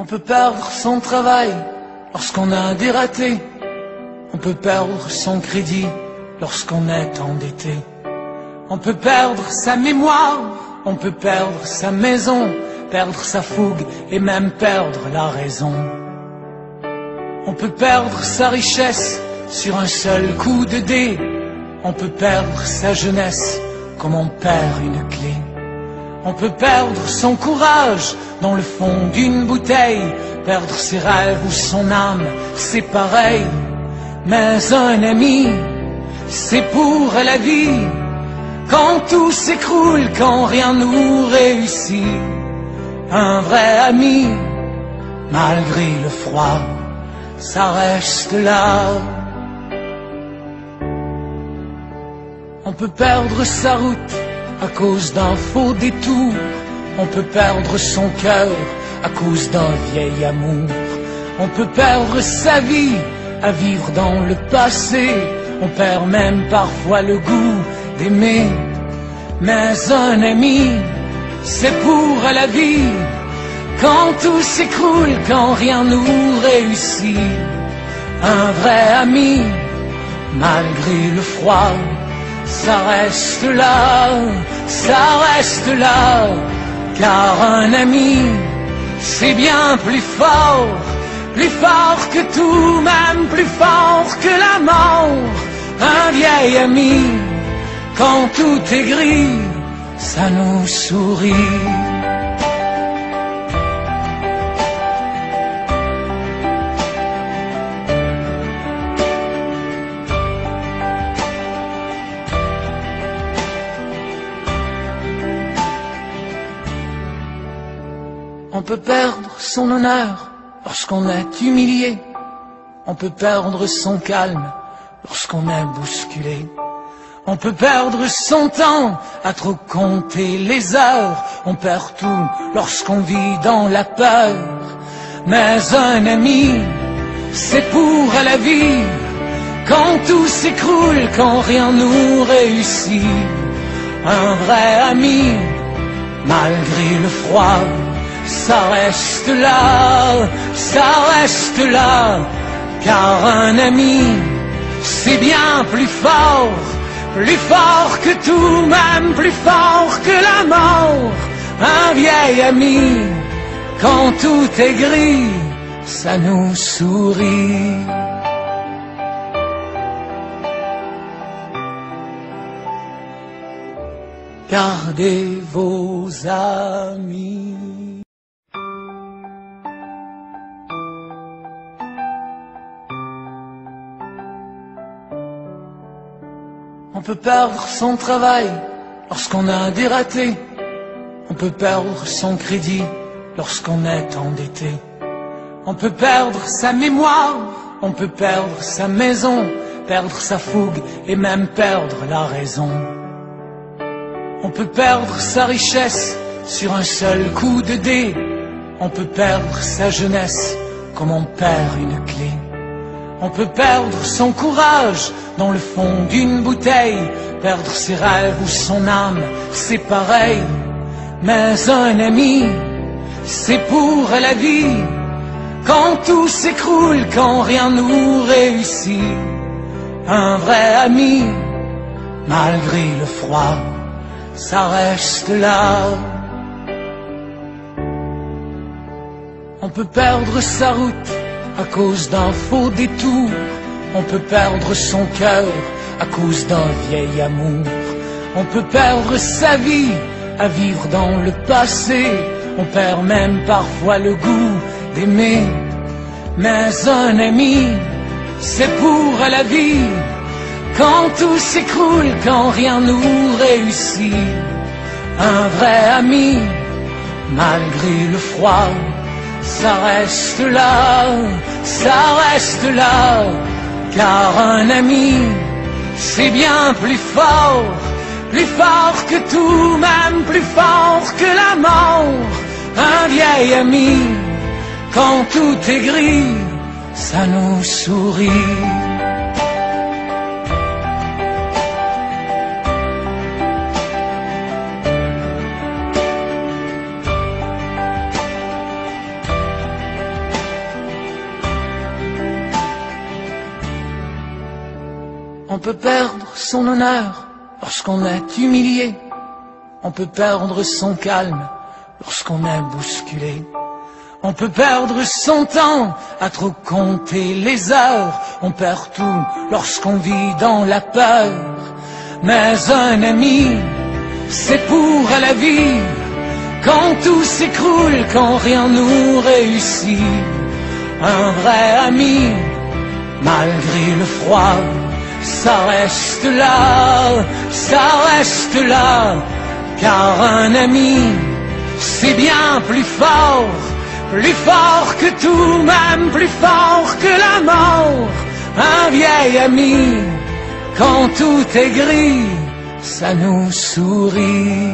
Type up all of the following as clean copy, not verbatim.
On peut perdre son travail lorsqu'on a des ratés. On peut perdre son crédit lorsqu'on est endetté. On peut perdre sa mémoire, on peut perdre sa maison, perdre sa fougue et même perdre la raison. On peut perdre sa richesse sur un seul coup de dé. On peut perdre sa jeunesse comme on perd une clé. On peut perdre son courage dans le fond d'une bouteille, perdre ses rêves ou son âme, c'est pareil. Mais un ami, c'est pour la vie. Quand tout s'écroule, quand rien nous réussit, un vrai ami, malgré le froid, ça reste là. On peut perdre sa route à cause d'un faux détour. On peut perdre son cœur à cause d'un vieil amour. On peut perdre sa vie à vivre dans le passé. On perd même parfois le goût d'aimer. Mais un ami, c'est pour la vie. Quand tout s'écroule, quand rien nous réussit, un vrai ami, malgré le froid, ça reste là, ça reste là. Car un ami, c'est bien plus fort que tout, même plus fort que la mort. Un vieil ami, quand tout est gris, ça nous sourit. On peut perdre son honneur lorsqu'on est humilié. On peut perdre son calme lorsqu'on est bousculé. On peut perdre son temps à trop compter les heures. On perd tout lorsqu'on vit dans la peur. Mais un ami, c'est pour la vie. Quand tout s'écroule, quand rien nous réussit, un vrai ami, malgré le froid, ça reste là, ça reste là. Car un ami, c'est bien plus fort que tout, même plus fort que la mort. Un vieil ami, quand tout est gris, ça nous sourit. Gardez vos amis. On peut perdre son travail lorsqu'on a des ratés. On peut perdre son crédit lorsqu'on est endetté. On peut perdre sa mémoire, on peut perdre sa maison, perdre sa fougue et même perdre la raison. On peut perdre sa richesse sur un seul coup de dé. On peut perdre sa jeunesse comme on perd une clé. On peut perdre son courage dans le fond d'une bouteille, perdre ses rêves ou son âme, c'est pareil. Mais un ami, c'est pour la vie. Quand tout s'écroule, quand rien nous réussit, un vrai ami, malgré le froid, ça reste là. On peut perdre sa route à cause d'un faux détour. On peut perdre son cœur à cause d'un vieil amour. On peut perdre sa vie à vivre dans le passé. On perd même parfois le goût d'aimer. Mais un ami, c'est pour la vie. Quand tout s'écroule, quand rien nous réussit, un vrai ami, malgré le froid, ça reste là, ça reste là. Car un ami, c'est bien plus fort que tout, même plus fort que la mort. Un vieil ami, quand tout est gris, ça nous sourit. On peut perdre son honneur lorsqu'on est humilié. On peut perdre son calme lorsqu'on est bousculé. On peut perdre son temps à trop compter les heures. On perd tout lorsqu'on vit dans la peur. Mais un ami, c'est pour la vie. Quand tout s'écroule, quand rien nous réussit. Un vrai ami, malgré le froid, ça reste là, ça reste là. Car un ami, c'est bien plus fort que tout, même plus fort que la mort. Un vieil ami, quand tout est gris, ça nous sourit.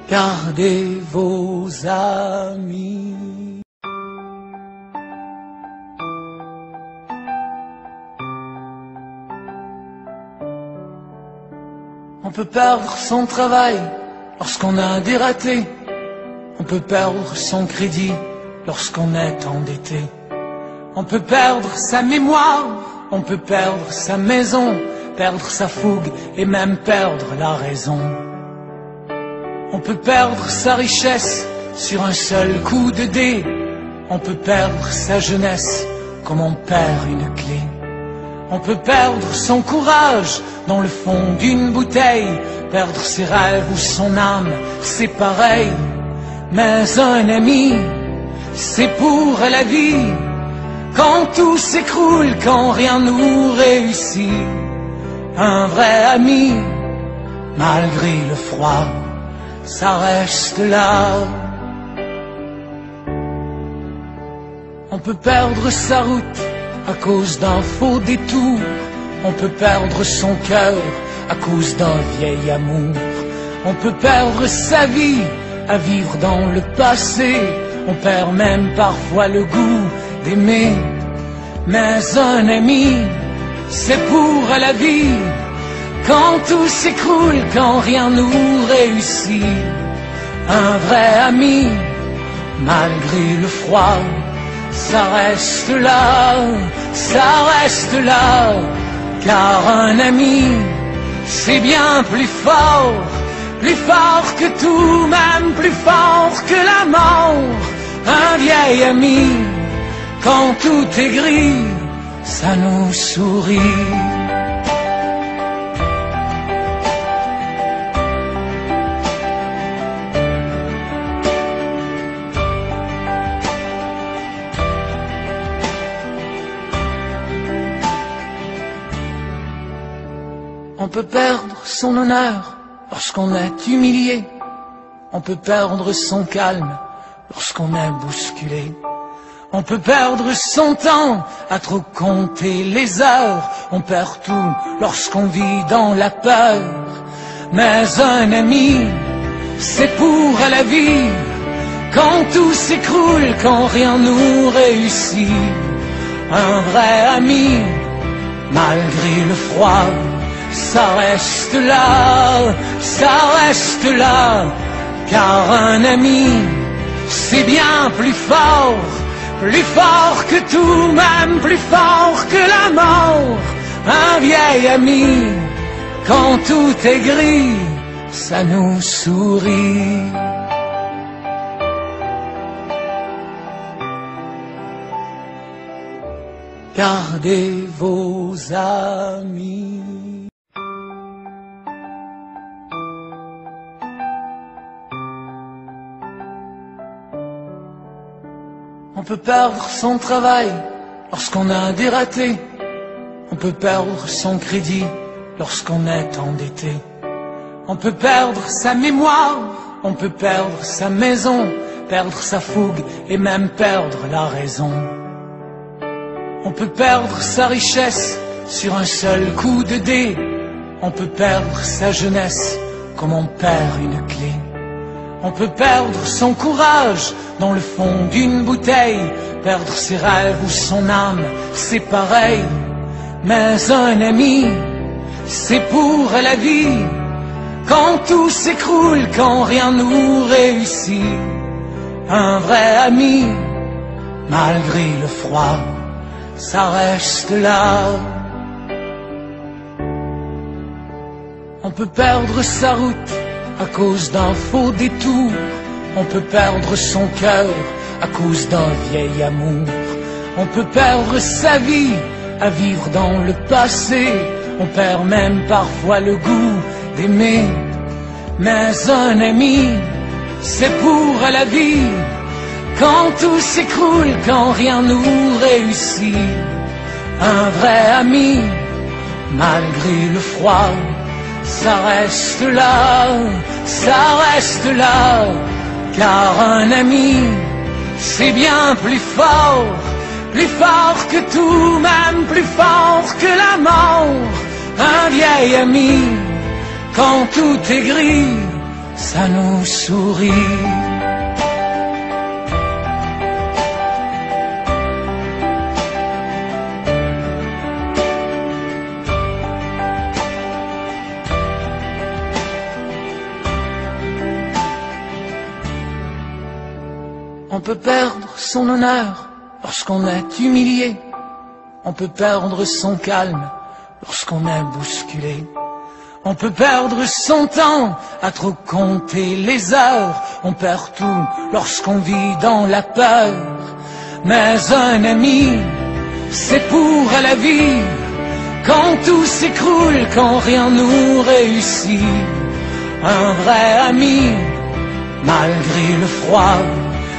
Gardez vos amis. On peut perdre son travail lorsqu'on a des ratés. On peut perdre son crédit lorsqu'on est endetté. On peut perdre sa mémoire, on peut perdre sa maison, perdre sa fougue et même perdre la raison. On peut perdre sa richesse sur un seul coup de dé. On peut perdre sa jeunesse comme on perd une clé. On peut perdre son courage dans le fond d'une bouteille, perdre ses rêves ou son âme, c'est pareil. Mais un ami, c'est pour la vie. Quand tout s'écroule, quand rien nous réussit. Un vrai ami, malgré le froid, ça reste là. On peut perdre sa route à cause d'un faux détour. On peut perdre son cœur à cause d'un vieil amour. On peut perdre sa vie à vivre dans le passé. On perd même parfois le goût d'aimer. Mais un ami, c'est pour la vie. Quand tout s'écroule, quand rien nous réussit. Un vrai ami, malgré le froid, ça reste là, ça reste là. Car un ami, c'est bien plus fort que tout, même plus fort que la mort. Un vieil ami, quand tout est gris, ça nous sourit. On peut perdre son honneur lorsqu'on est humilié. On peut perdre son calme lorsqu'on est bousculé. On peut perdre son temps à trop compter les heures. On perd tout lorsqu'on vit dans la peur. Mais un ami, c'est pour la vie. Quand tout s'écroule, quand rien nous réussit. Un vrai ami, malgré le froid, ça reste là, ça reste là. Car un ami, c'est bien plus fort que tout, même plus fort que la mort. Un vieil ami, quand tout est gris, ça nous sourit. Gardez vos amis. On peut perdre son travail lorsqu'on a des ratés. On peut perdre son crédit lorsqu'on est endetté. On peut perdre sa mémoire, on peut perdre sa maison, perdre sa fougue et même perdre la raison. On peut perdre sa richesse sur un seul coup de dé. On peut perdre sa jeunesse comme on perd une clé. On peut perdre son courage dans le fond d'une bouteille, perdre ses rêves ou son âme, c'est pareil. Mais un ami, c'est pour la vie. Quand tout s'écroule, quand rien nous réussit. Un vrai ami, malgré le froid, ça reste là. On peut perdre sa route à cause d'un faux détour, on peut perdre son cœur à cause d'un vieil amour, on peut perdre sa vie à vivre dans le passé, on perd même parfois le goût d'aimer. Mais un ami, c'est pour la vie, quand tout s'écroule, quand rien nous réussit. Un vrai ami, malgré le froid, ça reste là, ça reste là. Car un ami, c'est bien plus fort que tout, même plus fort que la mort. Un vieil ami, quand tout est gris, ça nous sourit. On peut perdre son honneur lorsqu'on est humilié, on peut perdre son calme lorsqu'on est bousculé, on peut perdre son temps à trop compter les heures, on perd tout lorsqu'on vit dans la peur. Mais un ami, c'est pour la vie, quand tout s'écroule, quand rien nous réussit. Un vrai ami, malgré le froid,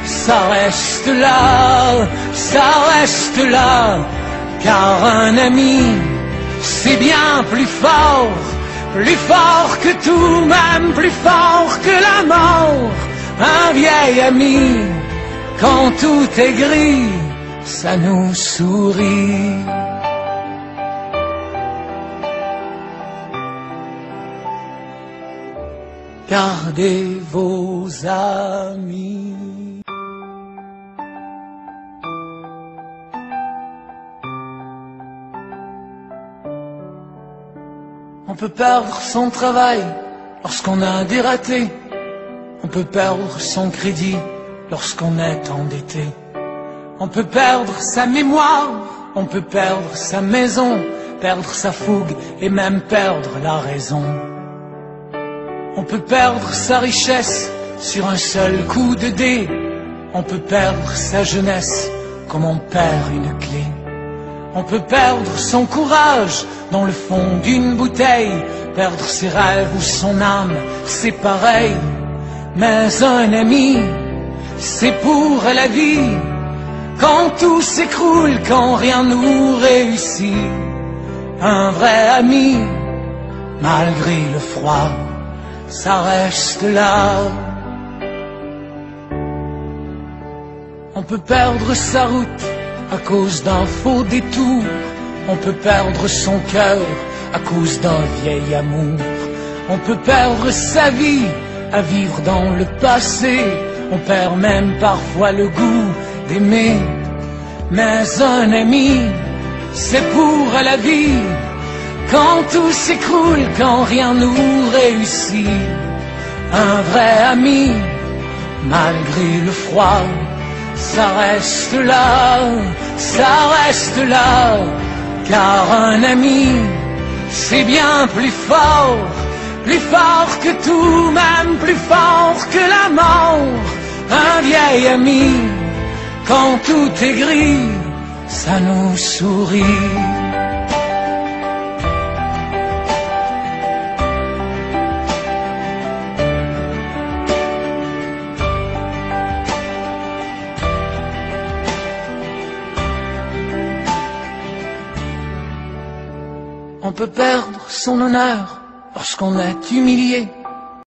ça reste là, ça reste là. Car un ami, c'est bien plus fort que tout, même plus fort que la mort. Un vieil ami, quand tout est gris, ça nous sourit. Gardez vos amis. On peut perdre son travail lorsqu'on a des ratés, on peut perdre son crédit lorsqu'on est endetté, on peut perdre sa mémoire, on peut perdre sa maison, perdre sa fougue et même perdre la raison. On peut perdre sa richesse sur un seul coup de dé, on peut perdre sa jeunesse comme on perd une clé. On peut perdre son courage dans le fond d'une bouteille, perdre ses rêves ou son âme, c'est pareil. Mais un ami, c'est pour la vie, quand tout s'écroule, quand rien nous réussit. Un vrai ami, malgré le froid, ça reste là. On peut perdre sa route à cause d'un faux détour, on peut perdre son cœur à cause d'un vieil amour, on peut perdre sa vie à vivre dans le passé, on perd même parfois le goût d'aimer. Mais un ami, c'est pour la vie, quand tout s'écroule, quand rien nous réussit. Un vrai ami, malgré le froid, ça reste là, ça reste là. Car un ami, c'est bien plus fort que tout, même plus fort que la mort. Un vieil ami, quand tout est gris, ça nous sourit. On peut perdre son honneur lorsqu'on est humilié,